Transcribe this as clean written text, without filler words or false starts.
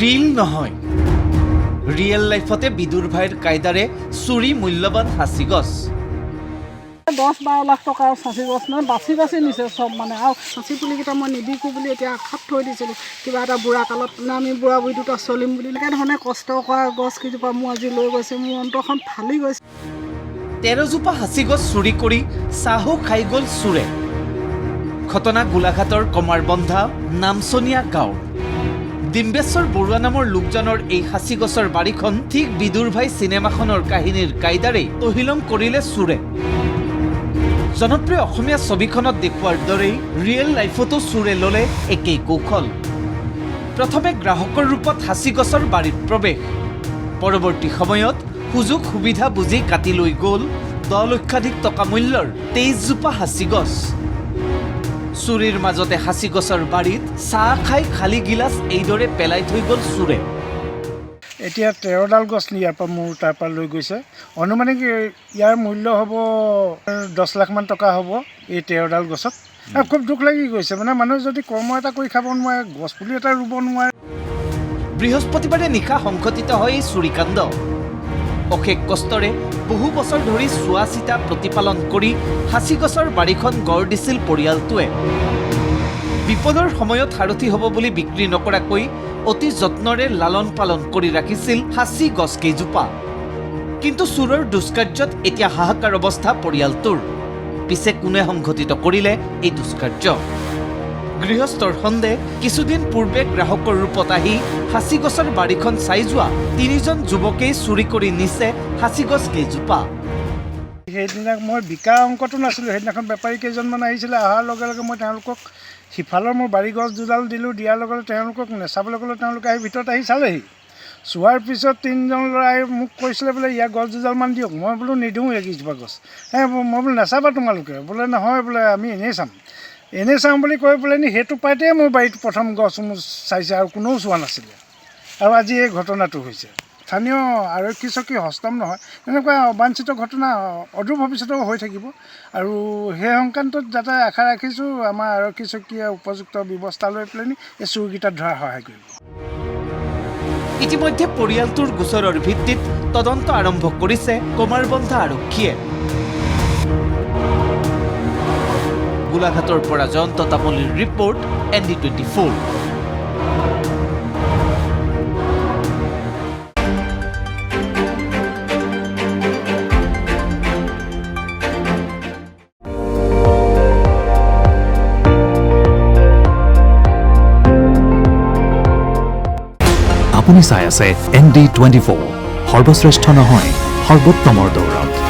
reel নহয় real লাইফতে Bidur ভাইয়েৰ কায়দাৰে চুৰি মূল্যবান হাসি গছ 10-12 লাখ টকাৰ চাচি গছ মানে বাচি নিছে চব মানে আৰু চাচি পুলিকেইটা মই নিবিকো বুলি এতিয়া আশাত থৈ দিছিলোঁ কিবা এটা বুঢ়া কালত আমি বুঢ়া বুঢ়ী দুটা চলিম বুলি এনেকৈ ধৰণে কষ্ট কৰা গছকেইজোপা মোৰ আজি লৈ গৈছে মোৰ অন্তৰখন ফালি গৈছে 13 জোপা হাসি গছ চুৰি কৰি চাহো খাই গ'ল চোৰে ঘটনা গোলাঘাটৰ কমাৰবন্ধা নামচনীয়া গাঁও ডিম্বেশ্বৰ বৰুৱা নামৰ লোকজনৰ এই হাসি গছৰ বাৰীখন ঠিক বিদুৰ ভাই চিনেমাখনৰ কাহিনীৰ কায়দাৰে তহিলং কৰিলে চোৰে জনপ্ৰিয় অসমীয়া ছবিখনত দেখুৱাৰ দৰেই ৰিয়েল লাইফতো চোৰে ল'লে একেই কৌশল প্ৰথমে গ্ৰাহকৰ ৰূপত হাসি গছৰ বাৰীত প্ৰৱেশ পৰৱৰ্তী সময়ত সুযোগ সুবিধা বুজি কাটি লৈ গ'ল 10 লক্ষাধিক টকা মূল্যৰ 23 জোপা হাসি গছ চুৰিৰ মাজতে হাসি গছৰ বাৰীত চাহ খাই খালী গিলাচ এইদৰে পেলাই থৈ গ'ল চোৰে এতিয়া 13ডাল গছ ইয়াৰ পৰা মোৰ তাৰ পৰা লৈ গৈছে অনুমানিক ইয়াৰ মূল্য হ'ব 10 লাখ মান টকা হ'ব এই 13ডাল গছত খুব দুখ লাগি গৈছে মানে মানুহ যদি কৰ্ম এটা কৰি খাব নোৱাৰে গছ পুলি এটা ৰুব নোৱাৰে বৃহস্পতিবাৰে নিশা সংঘটিত হয় এই চুৰিকাণ্ড অশেষ কষ্টৰে বহু বছৰ ধৰি চোৱা চিতা প্ৰতিপালন কৰি হাসি গছৰ বাৰীখন গঢ় দিছিল পৰিয়ালটোৱে বিপদৰ সময়ত সাৰথি হ'ব বুলি বিক্ৰী নকৰাকৈ অতি যত্নৰে লালন পালন কৰি ৰাখিছিল হাসি গছ কেইজোপা কিন্তু চোৰৰ দুষ্কাৰ্যত এতিয়া হাহাকাৰ অৱস্থা পৰিয়ালটোৰ পিছে কোনে সংঘটিত কৰিলে এই দুষ্কাৰ্য গৃহস্থৰ সন্দেহ কিছুদিন পূৰ্বে গ্ৰাহকৰ ৰূপত আহি হাসি গছৰ বাৰীখন চাই যোৱা 3জন যুৱকেই চুৰি কৰি নিছে হাসি গছ কেইজোপা সেইদিনা মই বিকা অংকটো নাছিলোঁ সেইদিনাখন বেপাৰী কেইজনমান আহিছিলে অহাৰ লগে লগে মই তেওঁলোকক সিফালৰ মোৰ বাৰী গছ দুডাল দিলোঁ দিয়াৰ লগে লগে তেওঁলোকক নেচাবলৈ ক'লে তেওঁলোকে আহি ভিতৰত আহি চালেহি চোৱাৰ পিছত 3জন ল'ৰাই মোক কৈছিলে বোলে ইয়াৰ গছ দুডালমান দিয়ক মই বোলো নিদিওঁ এইকেইজোপা গছ মই বোলো নাচাবা তোমালোকে বোলে নহয় বোলে আমি এনেই চাম বুলি কৈ বোলে সেইটো পাইতে মোৰ বাৰীত প্ৰথম গছ মোৰ চাইছে আৰু কোনেও চোৱা নাছিলে আৰু আজি এই ঘটনাটো হৈছে স্থানীয় আৰক্ষী চকী হস্তম নহয় এনেকুৱা অবাঞ্ছিত ঘটনা অদূৰ ভৱিষ্যতেও হৈ থাকিব আৰু সেই সংক্ৰান্তত যাতে আশা ৰাখিছোঁ আমাৰ আৰক্ষী চকীয়ে উপযুক্ত ব্যৱস্থা লৈ পেলাই এই চোৰকেইটাক ধৰাত সহায় কৰিব ইতিমধ্যে পৰিয়ালটোৰ গোচৰৰ ভিত্তিত তদন্ত আৰম্ভ কৰিছে কমাৰবন্ধা আৰক্ষীয়ে গোলাঘাটৰ পৰা জয়ন্ত তামুলীৰ ৰিপৰ্ট ND24 আপুনি চাই আছে ND24 সৰ্বশ্ৰেষ্ঠ নহয় সৰ্বোত্তমৰ দৌৰত